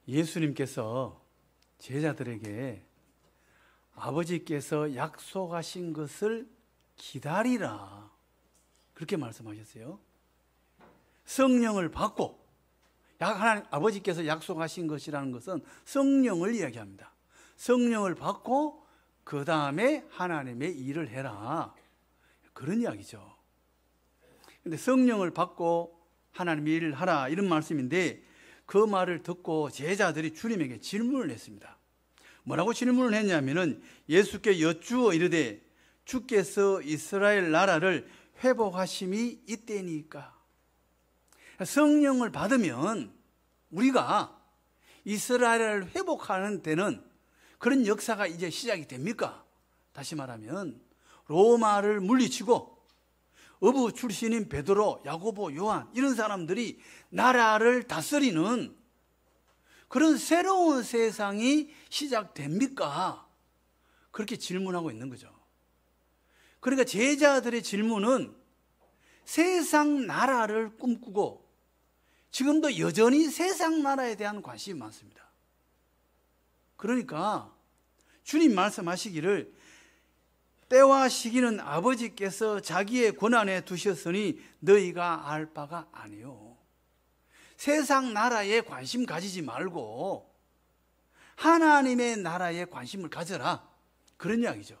예수님께서 제자들에게 아버지께서 약속하신 것을 기다리라, 그렇게 말씀하셨어요. 성령을 받고, 하나님 아버지께서 약속하신 것이라는 것은 성령을 이야기합니다. 성령을 받고 그 다음에 하나님의 일을 해라, 그런 이야기죠. 근데 성령을 받고 하나님의 일을 하라, 이런 말씀인데, 그 말을 듣고 제자들이 주님에게 질문을 했습니다. 뭐라고 질문을 했냐면은, 예수께 여쭈어 이르되 주께서 이스라엘 나라를 회복하심이 이때니까. 성령을 받으면 우리가 이스라엘을 회복하는 데는 그런 역사가 이제 시작이 됩니까? 다시 말하면 로마를 물리치고 어부 출신인 베드로, 야고보, 요한 이런 사람들이 나라를 다스리는 그런 새로운 세상이 시작됩니까? 그렇게 질문하고 있는 거죠. 그러니까 제자들의 질문은 세상 나라를 꿈꾸고 지금도 여전히 세상 나라에 대한 관심이 많습니다. 그러니까 주님 말씀하시기를 때와 시기는 아버지께서 자기의 권한에 두셨으니 너희가 알 바가 아니요. 세상 나라에 관심 가지지 말고 하나님의 나라에 관심을 가져라, 그런 이야기죠.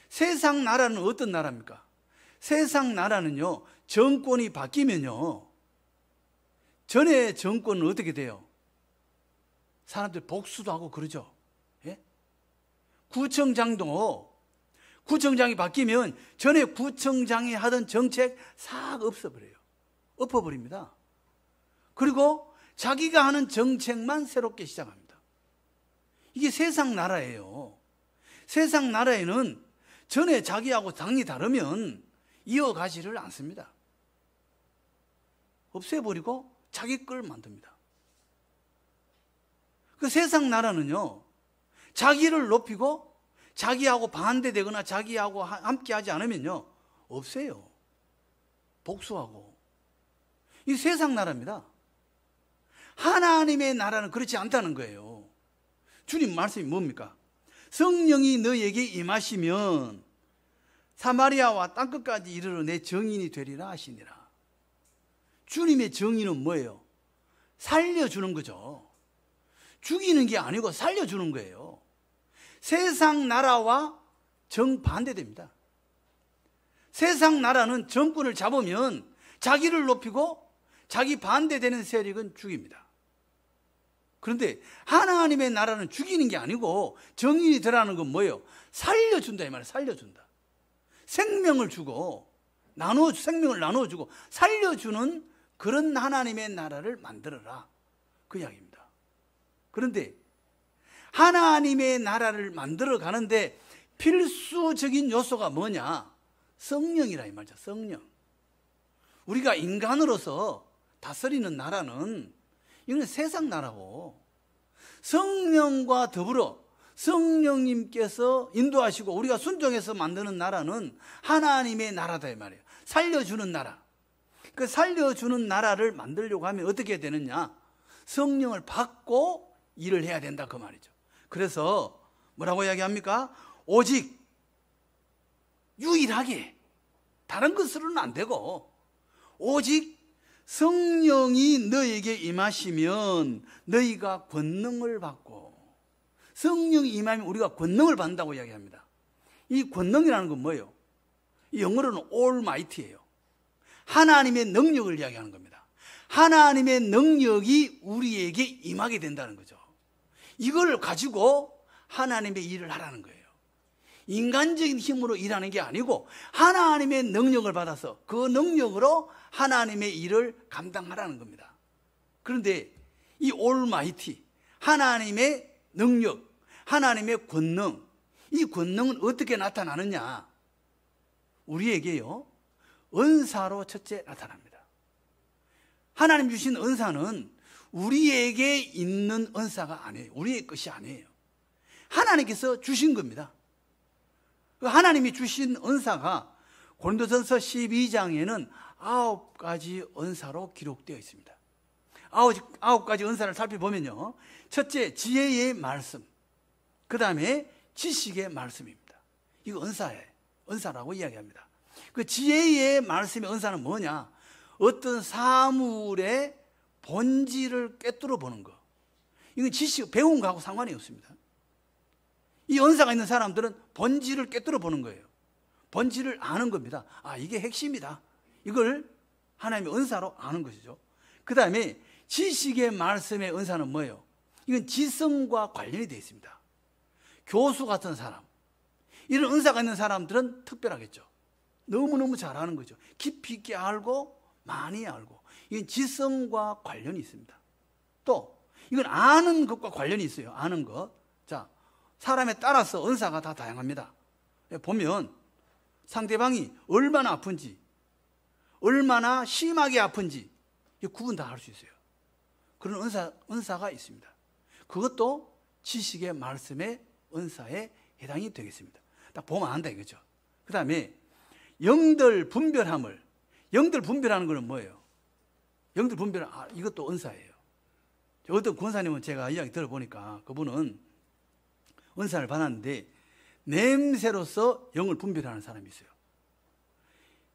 세상 나라는 어떤 나라입니까? 세상 나라는요, 정권이 바뀌면요, 전에 정권은 어떻게 돼요? 사람들 복수도 하고 그러죠. 예? 구청장이 바뀌면 전에 구청장이 하던 정책 싹 없어버려요. 엎어버립니다. 그리고 자기가 하는 정책만 새롭게 시작합니다. 이게 세상 나라예요. 세상 나라에는 전에 자기하고 당이 다르면 이어가지를 않습니다. 없애버리고 자기 걸 만듭니다. 그 세상 나라는요, 자기를 높이고 자기하고 반대되거나 자기하고 함께 하지 않으면요, 없애요. 복수하고. 이 세상 나라입니다. 하나님의 나라는 그렇지 않다는 거예요. 주님 말씀이 뭡니까? 성령이 너희에게 임하시면 사마리아와 땅끝까지 이르러 내 증인이 되리라 하시니라. 주님의 정의는 뭐예요? 살려주는 거죠. 죽이는 게 아니고 살려주는 거예요. 세상 나라와 정반대됩니다. 세상 나라는 정권을 잡으면 자기를 높이고 자기 반대되는 세력은 죽입니다. 그런데 하나님의 나라는 죽이는 게 아니고 정인이 되라는 건 뭐예요? 살려준다, 이 말이에요. 살려준다. 생명을 주고 생명을 나눠주고 살려주는 그런 하나님의 나라를 만들어라, 그 이야기입니다. 그런데 하나님의 나라를 만들어 가는데 필수적인 요소가 뭐냐? 성령이라 이 말이죠. 성령. 우리가 인간으로서 다스리는 나라는 이건 세상 나라고, 성령과 더불어 성령님께서 인도하시고 우리가 순종해서 만드는 나라는 하나님의 나라다 이 말이에요. 살려주는 나라. 그 살려주는 나라를 만들려고 하면 어떻게 되느냐? 성령을 받고 일을 해야 된다, 그 말이죠. 그래서 뭐라고 이야기합니까? 오직 유일하게 다른 것으로는 안 되고 오직 성령이 너에게 임하시면 너희가 권능을 받고, 성령이 임하면 우리가 권능을 받는다고 이야기합니다. 이 권능이라는 건 뭐예요? 이 영어로는 Almighty예요. 하나님의 능력을 이야기하는 겁니다. 하나님의 능력이 우리에게 임하게 된다는 거죠. 이걸 가지고 하나님의 일을 하라는 거예요. 인간적인 힘으로 일하는 게 아니고 하나님의 능력을 받아서 그 능력으로 하나님의 일을 감당하라는 겁니다. 그런데 이 Almighty, 하나님의 능력, 하나님의 권능, 이 권능은 어떻게 나타나느냐? 우리에게요, 은사로 첫째 나타납니다. 하나님 주신 은사는 우리에게 있는 은사가 아니에요. 우리의 것이 아니에요. 하나님께서 주신 겁니다. 하나님이 주신 은사가 고린도전서 12장에는 9가지 은사로 기록되어 있습니다. 아홉 가지 은사를 살펴보면요. 첫째, 지혜의 말씀. 그 다음에 지식의 말씀입니다. 이거 은사라고 이야기합니다. 그 지혜의 말씀의 은사는 뭐냐? 어떤 사물의 본질을 꿰뚫어 보는 거. 이건 지식, 배운 거하고 상관이 없습니다. 이 은사가 있는 사람들은 본질을 꿰뚫어 보는 거예요. 본질을 아는 겁니다. 이게 핵심이다. 이걸 하나님의 은사로 아는 것이죠. 그 다음에 지식의 말씀의 은사는 뭐예요? 이건 지성과 관련이 되어 있습니다. 교수 같은 사람, 이런 은사가 있는 사람들은 특별하겠죠. 너무너무 잘하는 거죠. 깊이 있게 알고 많이 알고. 이건 지성과 관련이 있습니다. 또 이건 아는 것과 관련이 있어요. 아는 것. 자, 사람에 따라서 은사가 다 다양합니다. 보면 상대방이 얼마나 아픈지, 얼마나 심하게 아픈지 구분 다 할 수 있어요. 그런 은사가 있습니다. 그것도 지식의 말씀의 은사에 해당이 되겠습니다. 딱 보면 안다 이거죠. 그 다음에 영들 분별함을, 영들 분별하는 것은 뭐예요? 영들 분별, 이것도 은사예요. 어떤 권사님은 제가 이야기 들어보니까 그분은 은사를 받았는데 냄새로서 영을 분별하는 사람이 있어요.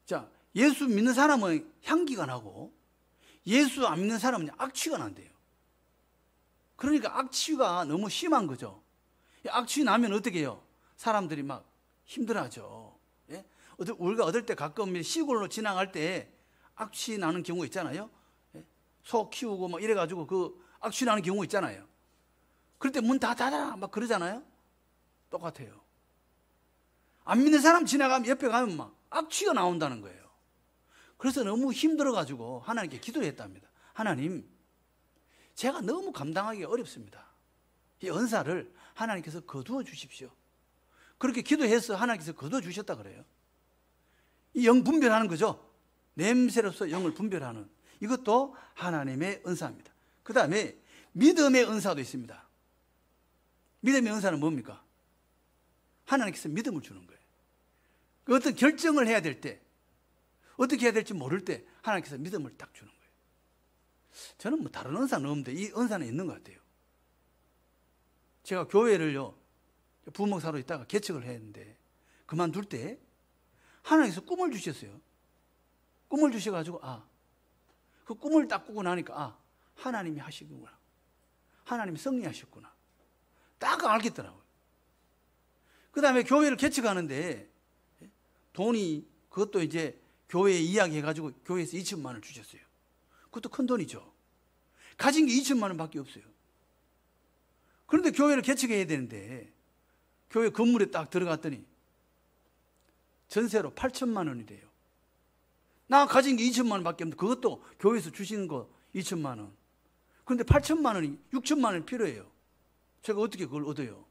자, 예수 믿는 사람은 향기가 나고 예수 안 믿는 사람은 악취가 난대요. 그러니까 악취가 너무 심한 거죠. 악취 나면 어떻게 해요? 사람들이 막 힘들어하죠. 예? 우리가 얻을 때 가끔 시골로 지나갈 때 악취 나는 경우 있잖아요. 예? 소 키우고 막 이래가지고 그 악취 나는 경우 있잖아요. 그럴 때 문 다 닫아라 막 그러잖아요. 똑같아요. 안 믿는 사람 지나가면 옆에 가면 막 악취가 나온다는 거예요. 그래서 너무 힘들어가지고 하나님께 기도를 했답니다. 하나님, 제가 너무 감당하기가 어렵습니다. 이 은사를 하나님께서 거두어 주십시오. 그렇게 기도해서 하나님께서 거두어 주셨다 그래요. 이 영 분별하는 거죠. 냄새로서 영을 분별하는, 이것도 하나님의 은사입니다. 그 다음에 믿음의 은사도 있습니다. 믿음의 은사는 뭡니까? 하나님께서 믿음을 주는 거예요. 그 어떤 결정을 해야 될 때, 어떻게 해야 될지 모를 때 하나님께서 믿음을 딱 주는 거예요. 저는 뭐 다른 은사는 없는데 이 은사는 있는 것 같아요. 제가 교회를요, 부목사로 있다가 개척을 했는데 그만둘 때 하나님께서 꿈을 주셨어요. 꿈을 주셔가지고 그 꿈을 딱 꾸고 나니까 하나님이 하시구나, 하나님이 섭리하셨구나 딱 알겠더라고요. 그 다음에 교회를 개척하는데 돈이, 그것도 이제 교회에 이야기해가지고 교회에서 2천만 원을 주셨어요. 그것도 큰 돈이죠. 가진 게 2천만 원밖에 없어요. 그런데 교회를 개척해야 되는데 교회 건물에 딱 들어갔더니 전세로 8천만 원이 돼요. 나 가진 게 2천만 원밖에 없는데 그것도 교회에서 주시는 거 2천만 원. 그런데 8천만 원이, 6천만 원이 필요해요. 제가 어떻게 그걸 얻어요?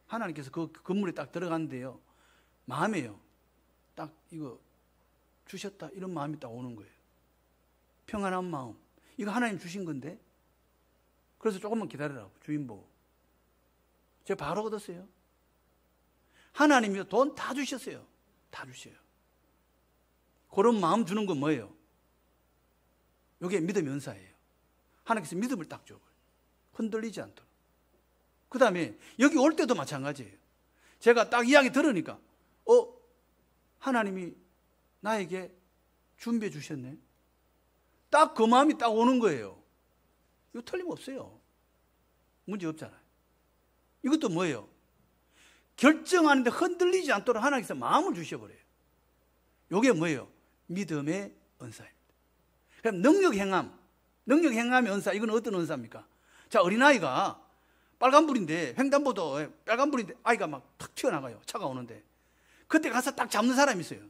하나님께서 그 건물에 딱 들어갔는데요, 마음에요, 딱 이거 주셨다 이런 마음이 딱 오는 거예요. 평안한 마음. 이거 하나님 주신 건데. 그래서 조금만 기다리라고 주인 보고 제가 바로 얻었어요. 하나님이 돈 다 주셨어요. 다 주셔요. 그런 마음 주는 건 뭐예요? 이게 믿음의 은사예요. 하나님께서 믿음을 딱 줘요. 흔들리지 않도록. 그 다음에 여기 올 때도 마찬가지예요. 제가 딱 이야기 들으니까 하나님이 나에게 준비해 주셨네. 딱 그 마음이 딱 오는 거예요. 이거 틀림없어요. 문제 없잖아요. 이것도 뭐예요? 결정하는데 흔들리지 않도록 하나님께서 마음을 주셔버려요. 이게 뭐예요? 믿음의 은사입니다. 그럼 능력 행함의 은사, 이건 어떤 은사입니까? 자, 어린아이가 빨간불인데, 횡단보도 빨간불인데 아이가 막 탁 튀어나가요. 차가 오는데. 그때 가서 딱 잡는 사람이 있어요.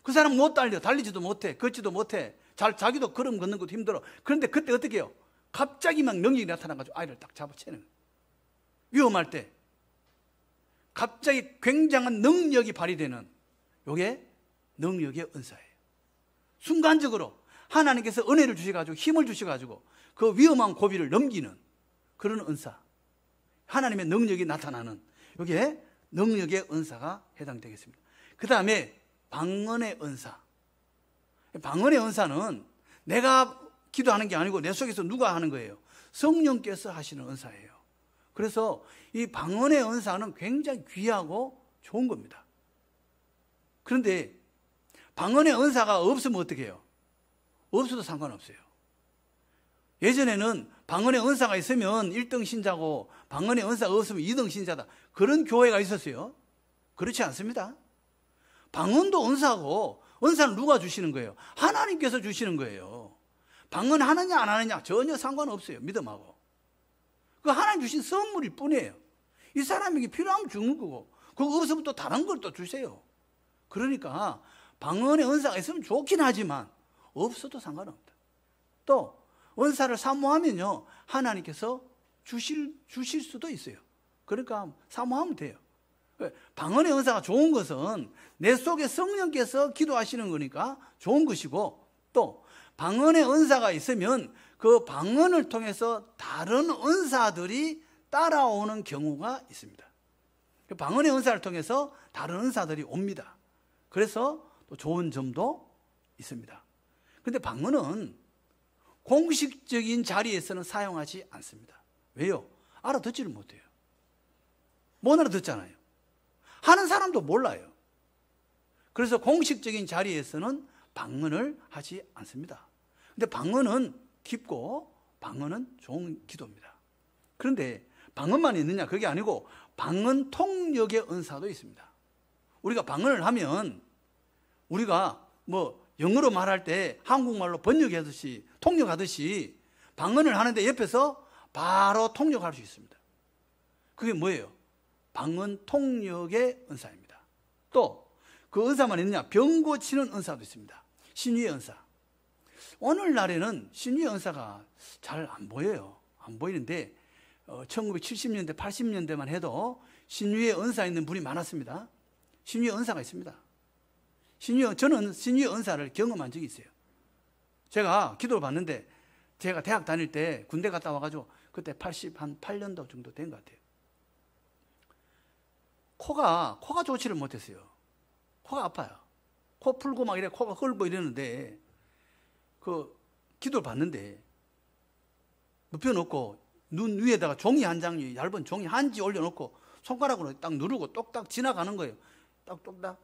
그 사람 못 달려. 달리지도 못해. 걷지도 못해. 자기도 걸음 걷는 것도 힘들어. 그런데 그때 어떻게 해요? 갑자기 막 능력이 나타나가지고 아이를 딱 잡아채는 거예요. 위험할 때 갑자기 굉장한 능력이 발휘되는, 이게 능력의 은사예요. 순간적으로 하나님께서 은혜를 주셔가지고 힘을 주셔가지고 그 위험한 고비를 넘기는 그런 은사, 하나님의 능력이 나타나는, 이게 능력의 은사가 해당되겠습니다. 그 다음에 방언의 은사. 방언의 은사는 내가 기도하는 게 아니고 내 속에서 누가 하는 거예요? 성령께서 하시는 은사예요. 그래서 이 방언의 은사는 굉장히 귀하고 좋은 겁니다. 그런데 방언의 은사가 없으면 어떻게 해요? 없어도 상관없어요. 예전에는 방언의 은사가 있으면 1등 신자고 방언의 은사가 없으면 2등 신자다. 그런 교회가 있었어요. 그렇지 않습니다. 방언도 은사고, 은사는 누가 주시는 거예요? 하나님께서 주시는 거예요. 방언하느냐 안 하느냐 전혀 상관없어요. 믿음하고. 그 하나님 주신 선물일 뿐이에요. 이 사람에게 필요하면 주는 거고, 그거 없으면 또 다른 걸 또 주세요. 그러니까 방언의 은사가 있으면 좋긴 하지만 없어도 상관없다. 또 은사를 사모하면요, 하나님께서 주실 수도 있어요. 그러니까 사모하면 돼요. 방언의 은사가 좋은 것은 내 속에 성령께서 기도하시는 거니까 좋은 것이고, 또 방언의 은사가 있으면 그 방언을 통해서 다른 은사들이 따라오는 경우가 있습니다. 방언의 은사를 통해서 다른 은사들이 옵니다. 그래서 또 좋은 점도 있습니다. 그런데 방언은 공식적인 자리에서는 사용하지 않습니다. 왜요? 알아듣지를 못해요. 못 알아듣잖아요. 하는 사람도 몰라요. 그래서 공식적인 자리에서는 방언을 하지 않습니다. 근데 방언은 깊고 방언은 좋은 기도입니다. 그런데 방언만 있느냐? 그게 아니고 방언 통역의 은사도 있습니다. 우리가 방언을 하면 우리가 뭐 영어로 말할 때 한국말로 번역하듯이 통역하듯이 방언을 하는데 옆에서 바로 통역할 수 있습니다. 그게 뭐예요? 방언 통역의 은사입니다. 또 그 은사만 있느냐? 병 고치는 은사도 있습니다. 신유의 은사. 오늘날에는 신유의 은사가 잘 안 보여요. 안 보이는데 1970년대, 80년대만 해도 신유의 은사 있는 분이 많았습니다. 신유의 은사가 있습니다. 저는 신유의 은사를 경험한 적이 있어요. 제가 기도를 받는데, 제가 대학 다닐 때 군대 갔다 와가지고 그때 88년도 정도 된 것 같아요. 코가 좋지를 못했어요. 코가 아파요. 코 풀고 막 이래, 코가 헐고 이러는데, 기도를 받는데 눕혀놓고 눈 위에다가 종이 한 장이, 얇은 종이 한지 올려놓고 손가락으로 딱 누르고 똑딱 지나가는 거예요. 똑딱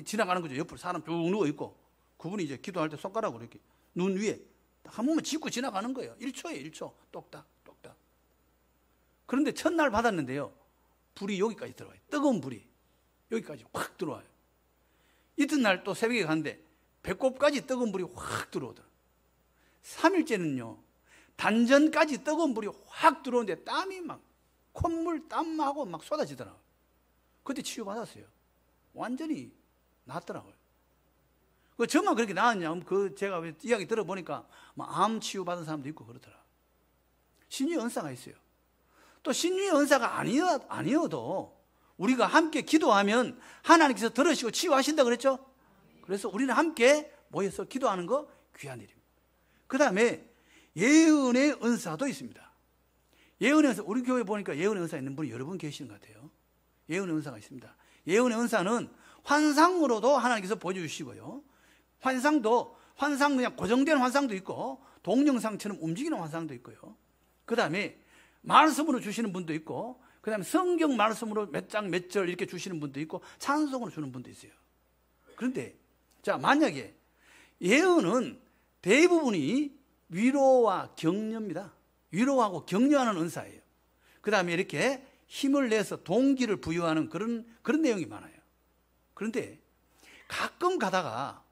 지나가는 거죠. 옆으로 사람 쭉 누워있고, 그분이 이제 기도할 때 손가락으로 이렇게 눈 위에 한 번만 짚고 지나가는 거예요. 1초에 1초 똑딱. 그런데 첫날 받았는데요, 불이 여기까지 들어와요. 뜨거운 불이 여기까지 확 들어와요. 이튿날 또 새벽에 갔는데 배꼽까지 뜨거운 불이 확 들어오더라고요. 3일째는요, 단전까지 뜨거운 불이 확 들어오는데 땀이 막, 콧물 땀하고 막 쏟아지더라고요. 그때 치유받았어요. 완전히 낫더라고요. 저만 그렇게 나았냐? 제가 이야기 들어보니까 암 치유받은 사람도 있고 그렇더라고요. 신유의 은사가 있어요. 또 신유의 은사가 아니어도 우리가 함께 기도하면 하나님께서 들으시고 치유하신다 그랬죠? 그래서 우리는 함께 모여서 기도하는 거 귀한 일입니다. 그 다음에 예언의 은사도 있습니다. 예언의 은사, 우리 교회 보니까 예언의 은사 있는 분이 여러 분 계시는 것 같아요. 예언의 은사가 있습니다. 예언의 은사는 환상으로도 하나님께서 보여주시고요, 환상 그냥 고정된 환상도 있고, 동영상처럼 움직이는 환상도 있고요, 그 다음에 말씀으로 주시는 분도 있고, 그 다음에 성경 말씀으로 몇 장 몇 절 이렇게 주시는 분도 있고, 찬송으로 주는 분도 있어요. 그런데 자, 만약에 예언은 대부분이 위로와 격려입니다. 위로하고 격려하는 은사예요. 그 다음에 이렇게 힘을 내서 동기를 부여하는 그런 내용이 많아요. 그런데 가끔 가다가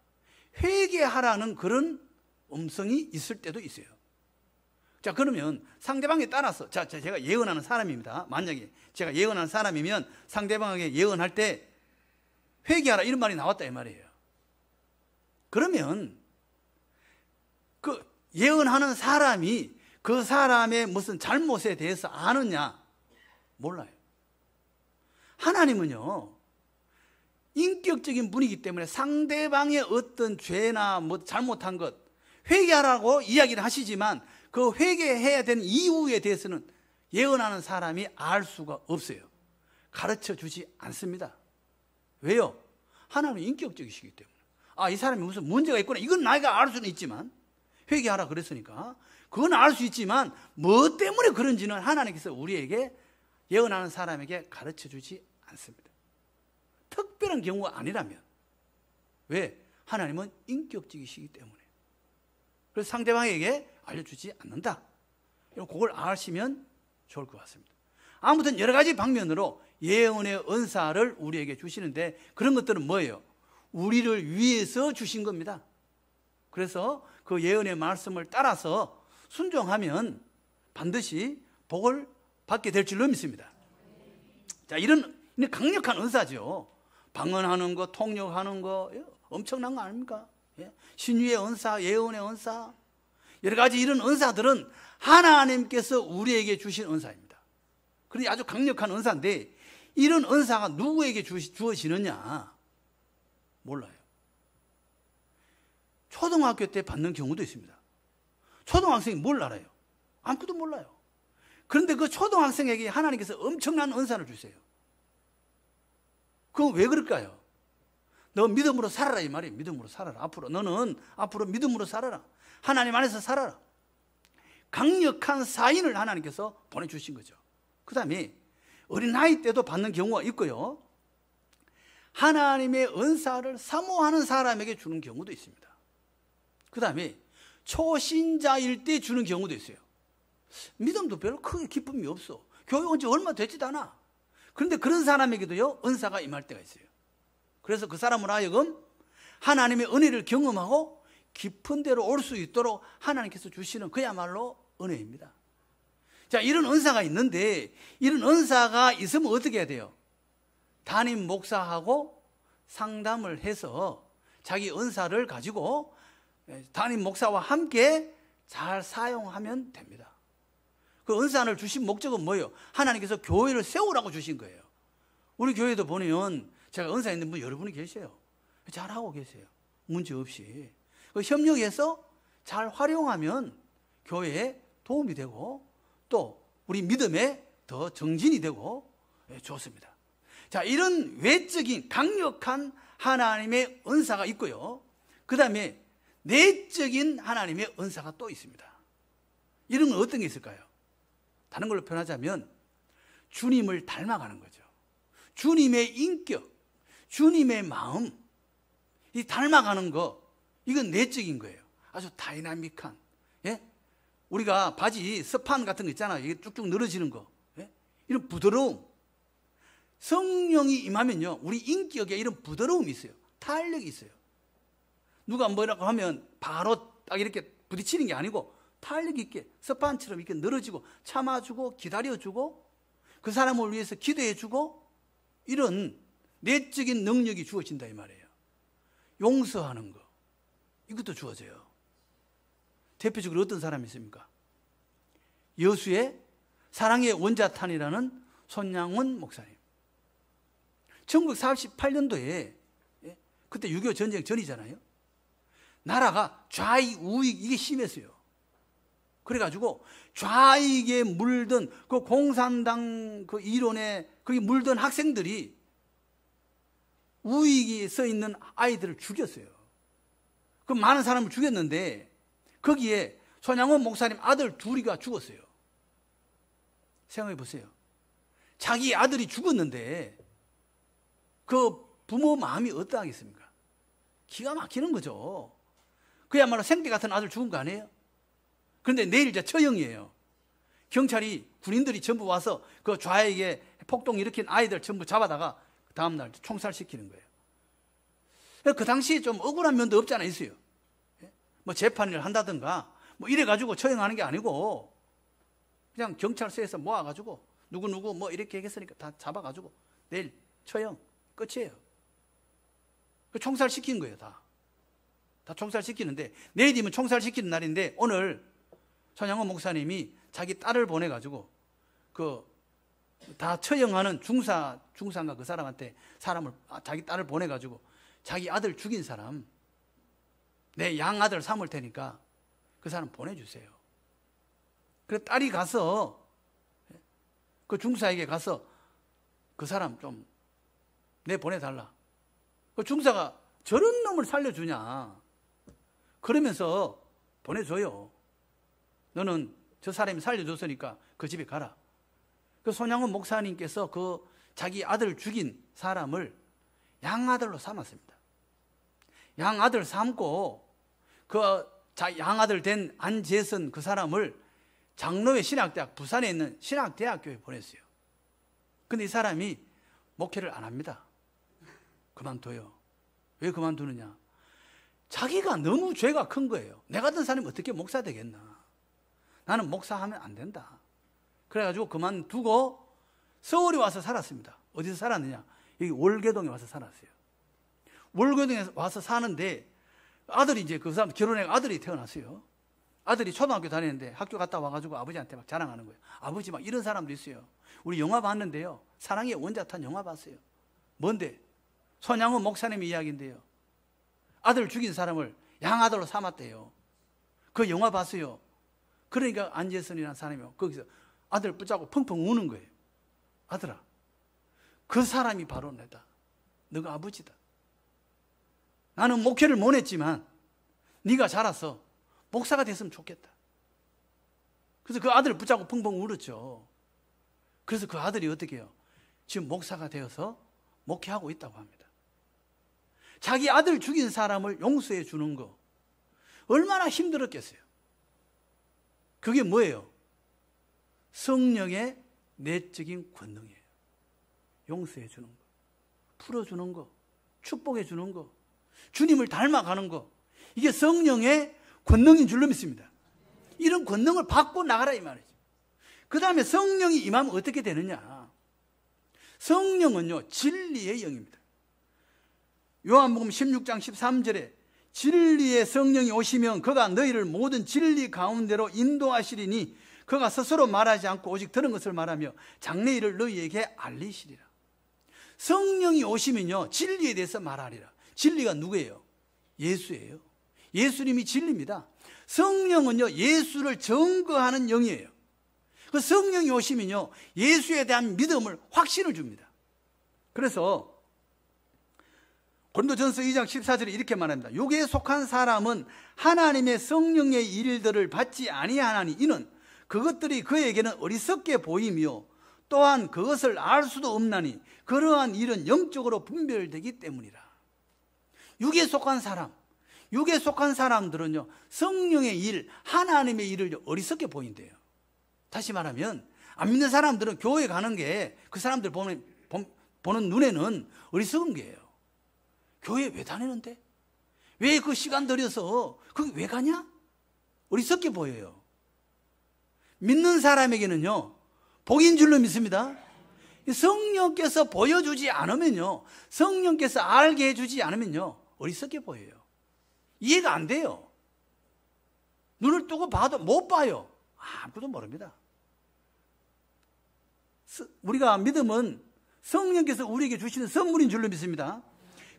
회개하라는 그런 음성이 있을 때도 있어요. 자, 그러면 상대방에 따라서, 제가 예언하는 사람입니다. 만약에 제가 예언하는 사람이면 상대방에게 예언할 때 회개하라 이런 말이 나왔다 이 말이에요. 그러면 그 예언하는 사람이 그 사람의 무슨 잘못에 대해서 아느냐? 몰라요. 하나님은요, 인격적인 분이기 때문에 상대방의 어떤 죄나 뭐 잘못한 것 회개하라고 이야기를 하시지만 그 회개해야 되는 이유에 대해서는 예언하는 사람이 알 수가 없어요. 가르쳐 주지 않습니다. 왜요? 하나님은 인격적이시기 때문에. 이 사람이 무슨 문제가 있구나, 이건 나이가 알 수는 있지만 회개하라 그랬으니까. 그건 알 수 있지만 뭐 때문에 그런지는 하나님께서 우리에게 예언하는 사람에게 가르쳐주지 않습니다. 특별한 경우가 아니라면. 왜? 하나님은 인격적이시기 때문에. 그래서 상대방에게 알려주지 않는다. 그걸 아시면 좋을 것 같습니다. 아무튼 여러 가지 방면으로 예언의 은사를 우리에게 주시는데, 그런 것들은 뭐예요? 우리를 위해서 주신 겁니다. 그래서 그 예언의 말씀을 따라서 순종하면 반드시 복을 받게 될 줄로 믿습니다. 자, 이런 강력한 은사죠. 방언하는 거, 통역하는 거, 엄청난 거 아닙니까? 신유의 은사, 예언의 은사, 여러 가지 이런 은사들은 하나님께서 우리에게 주신 은사입니다. 그러니 아주 강력한 은사인데, 이런 은사가 누구에게 주어지느냐? 몰라요. 초등학교 때 받는 경우도 있습니다. 초등학생이 뭘 알아요? 아무것도 몰라요. 그런데 그 초등학생에게 하나님께서 엄청난 은사를 주세요. 그건 왜 그럴까요? 너 믿음으로 살아라, 이 말이에요. 믿음으로 살아라. 너는 앞으로 믿음으로 살아라. 하나님 안에서 살아라. 강력한 사인을 하나님께서 보내주신 거죠. 그 다음에 어린아이 때도 받는 경우가 있고요. 하나님의 은사를 사모하는 사람에게 주는 경우도 있습니다. 그 다음에 초신자일 때 주는 경우도 있어요. 믿음도 별로 크게 기쁨이 없어. 교회 온 지 얼마 되지도 않아. 그런데 그런 사람에게도요, 은사가 임할 때가 있어요. 그래서 그 사람을 하여금 하나님의 은혜를 경험하고 깊은 데로 올 수 있도록 하나님께서 주시는 그야말로 은혜입니다. 자, 이런 은사가 있는데, 이런 은사가 있으면 어떻게 해야 돼요? 담임 목사하고 상담을 해서 자기 은사를 가지고 담임 목사와 함께 잘 사용하면 됩니다. 그 은사를 주신 목적은 뭐예요? 하나님께서 교회를 세우라고 주신 거예요. 우리 교회도 보면 제가 은사 있는 분 여러분이 계세요. 잘하고 계세요. 문제 없이. 협력해서 잘 활용하면 교회에 도움이 되고 또 우리 믿음에 더 정진이 되고 좋습니다. 자, 이런 외적인 강력한 하나님의 은사가 있고요. 그 다음에 내적인 하나님의 은사가 또 있습니다. 이런 건 어떤 게 있을까요? 다른 걸로 표현하자면 주님을 닮아가는 거죠. 주님의 인격, 주님의 마음, 이 닮아가는 거, 이건 내적인 거예요. 아주 다이나믹한, 우리가 바지 스판 같은 거 있잖아요. 이게 쭉쭉 늘어지는 거, 이런 부드러움. 성령이 임하면요, 우리 인격에 이런 부드러움이 있어요. 탄력이 있어요. 누가 뭐라고 하면 바로 딱 이렇게 부딪히는 게 아니고 탄력 있게 스판처럼 이렇게 늘어지고 참아주고 기다려주고 그 사람을 위해서 기도해주고, 이런 내적인 능력이 주어진다 이 말이에요. 용서하는 거, 이것도 주어져요. 대표적으로 어떤 사람이 있습니까? 여수의 사랑의 원자탄이라는 손양원 목사님. 1948년도에 그때 6.25 전쟁 전이잖아요. 나라가 좌익 우익 이게 심했어요. 그래가지고 좌익에 물든 그 공산당 그 이론에 거기 물든 학생들이 우익이 써 있는 아이들을 죽였어요. 그 많은 사람을 죽였는데 거기에 손양원 목사님 아들 둘이가 죽었어요. 생각해 보세요. 자기 아들이 죽었는데 그 부모 마음이 어떠하겠습니까? 기가 막히는 거죠. 그야말로 생태 같은 아들 죽은 거 아니에요? 그런데 내일 이제 처형이에요. 경찰이, 군인들이 전부 와서 그 좌익에 폭동 일으킨 아이들 전부 잡아다가 다음날 총살시키는 거예요. 그 당시에 좀 억울한 면도 없지 않아 있어요. 뭐 재판을 한다든가 뭐 이래가지고 처형하는 게 아니고 그냥 경찰서에서 모아가지고 누구누구 뭐 이렇게 했으니까 다 잡아가지고 내일 처형 끝이에요. 총살시킨 거예요. 다 총살시키는데, 내일이면 총살시키는 날인데 오늘 손양원 목사님이 자기 딸을 보내가지고 그 다 처형하는 중사인가 그 사람한테 자기 딸을 보내가지고 자기 아들 죽인 사람 내 양아들 삼을 테니까 그 사람 보내주세요. 그래서 딸이 가서 그 중사에게 가서 그 사람 좀 내보내달라. 그 중사가 저런 놈을 살려주냐 그러면서 보내줘요. 너는 저 사람이 살려줬으니까 그 집에 가라. 그 손양원 목사님께서 그 자기 아들 죽인 사람을 양아들로 삼았습니다. 양아들 삼고 그 양아들 된 안재선 그 사람을 장로회 신학대학, 부산에 있는 신학대학교에 보냈어요. 근데 이 사람이 목회를 안 합니다. 그만둬요. 왜 그만두느냐? 자기가 너무 죄가 큰 거예요. 내 같은 사람이 어떻게 목사 되겠나? 나는 목사하면 안 된다. 그래가지고 그만두고 서울에 와서 살았습니다. 어디서 살았느냐? 여기 월계동에 와서 살았어요. 월계동에 와서 사는데 아들이 이제 그 사람 결혼해 아들이 태어났어요. 아들이 초등학교 다니는데 학교 갔다 와가지고 아버지한테 막 자랑하는 거예요. 아버지 막 이런 사람도 있어요. 우리 영화 봤는데요. 사랑의 원자탄 영화 봤어요. 뭔데? 손양원 목사님 이야기인데요. 아들 죽인 사람을 양아들로 삼았대요. 그 영화 봤어요. 그러니까 안재선이라는 사람이 거기서 아들 붙잡고 펑펑 우는 거예요. 아들아, 그 사람이 바로 내다. 너가 아버지다. 나는 목회를 못 했지만 네가 자라서 목사가 됐으면 좋겠다. 그래서 그 아들을 붙잡고 펑펑 울었죠. 그래서 그 아들이 어떻게 해요? 지금 목사가 되어서 목회하고 있다고 합니다. 자기 아들 죽인 사람을 용서해 주는 거 얼마나 힘들었겠어요. 그게 뭐예요? 성령의 내적인 권능이에요. 용서해 주는 거, 풀어주는 거, 축복해 주는 거, 주님을 닮아가는 거, 이게 성령의 권능인 줄로 믿습니다. 이런 권능을 받고 나가라 이 말이죠. 그 다음에 성령이 임하면 어떻게 되느냐? 성령은요 진리의 영입니다. 요한복음 16장 13절에 진리의 성령이 오시면 그가 너희를 모든 진리 가운데로 인도하시리니 그가 스스로 말하지 않고 오직 들은 것을 말하며 장래일을 너희에게 알리시리라. 성령이 오시면요 진리에 대해서 말하리라. 진리가 누구예요? 예수예요. 예수님이 진리입니다. 성령은요 예수를 증거하는 영이에요. 그 성령이 오시면요 예수에 대한 믿음을 확신을 줍니다. 그래서 고린도전서 2장 14절에 이렇게 말합니다. 육에 속한 사람은 하나님의 성령의 일들을 받지 아니하나니 이는 그것들이 그에게는 어리석게 보이며 또한 그것을 알 수도 없나니 그러한 일은 영적으로 분별되기 때문이라. 육에 속한 사람, 육에 속한 사람들은요 성령의 일, 하나님의 일을 어리석게 보인대요. 다시 말하면 안 믿는 사람들은 교회 가는 게 그 사람들 보는 눈에는 어리석은 게예요. 교회 왜 다니는데? 왜 그 시간 들여서 거기 왜 가냐? 어리석게 보여요. 믿는 사람에게는요 복인 줄로 믿습니다. 성령께서 보여주지 않으면요, 성령께서 알게 해주지 않으면요 어리석게 보여요. 이해가 안 돼요. 눈을 뜨고 봐도 못 봐요. 아무것도 모릅니다. 우리가 믿음은 성령께서 우리에게 주시는 선물인 줄로 믿습니다.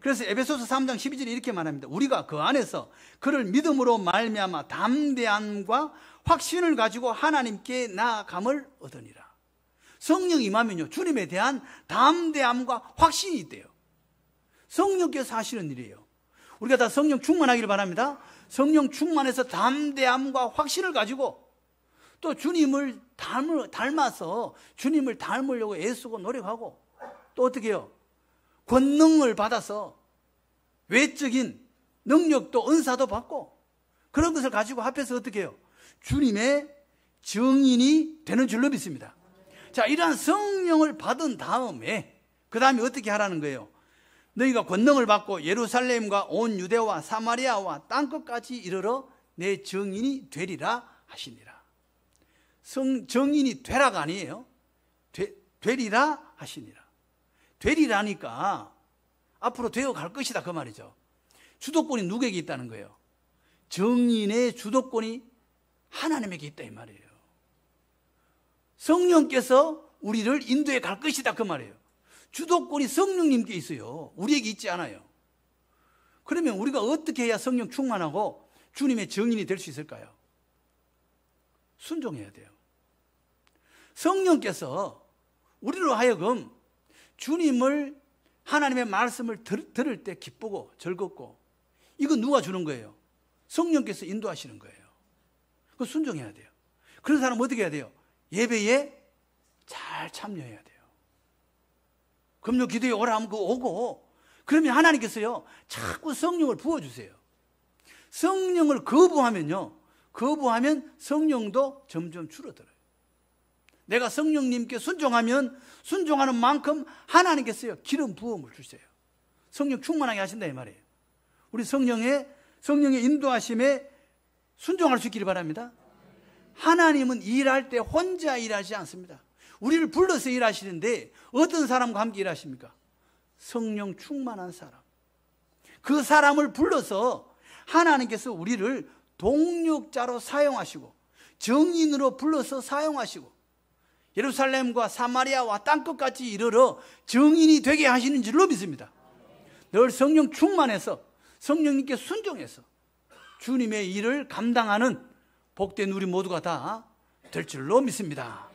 그래서 에베소서 3장 12절에 이렇게 말합니다. 우리가 그 안에서 그를 믿음으로 말미암아 담대함과 확신을 가지고 하나님께 나아감을 얻으니라. 성령 임하면요 주님에 대한 담대함과 확신이 있대요. 성령께서 하시는 일이에요. 우리가 다 성령 충만하기를 바랍니다. 성령 충만해서 담대함과 확신을 가지고 또 주님을 닮아서 주님을 닮으려고 애쓰고 노력하고 또 어떻게 해요? 권능을 받아서 외적인 능력도 은사도 받고 그런 것을 가지고 합해서 어떻게 해요? 주님의 증인이 되는 줄로 믿습니다. 자, 이러한 성령을 받은 다음에 그 다음에 어떻게 하라는 거예요? 너희가 권능을 받고 예루살렘과 온 유대와 사마리아와 땅끝까지 이르러 내 증인이 되리라 하시니라. 증인이 되라가 아니에요. 되리라 하시니라. 되리라니까 앞으로 되어 갈 것이다 그 말이죠. 주도권이 누구에게 있다는 거예요? 증인의 주도권이 하나님에게 있다 이 말이에요. 성령께서 우리를 인도해 갈 것이다 그 말이에요. 주도권이 성령님께 있어요. 우리에게 있지 않아요. 그러면 우리가 어떻게 해야 성령 충만하고 주님의 증인이 될 수 있을까요? 순종해야 돼요. 성령께서 우리로 하여금 주님을 하나님의 말씀을 들을 때 기쁘고 즐겁고 이거 누가 주는 거예요? 성령께서 인도하시는 거예요. 그 순종해야 돼요. 그런 사람은 어떻게 해야 돼요? 예배에 잘 참여해야 돼요. 금요 기도에 오라 하면 그거 오고, 그러면 하나님께서요 자꾸 성령을 부어주세요. 성령을 거부하면요, 거부하면 성령도 점점 줄어들어요. 내가 성령님께 순종하면 순종하는 만큼 하나님께서요 기름 부음을 주세요. 성령 충만하게 하신다 이 말이에요. 우리 성령의 인도하심에 순종할 수 있기를 바랍니다. 하나님은 일할 때 혼자 일하지 않습니다. 우리를 불러서 일하시는데 어떤 사람과 함께 일하십니까? 성령 충만한 사람. 그 사람을 불러서 하나님께서 우리를 동력자로 사용하시고 정인으로 불러서 사용하시고 예루살렘과 사마리아와 땅끝까지 이르러 정인이 되게 하시는 줄로 믿습니다. 늘 성령 충만해서 성령님께 순종해서 주님의 일을 감당하는 복된 우리 모두가 다 될 줄로 믿습니다.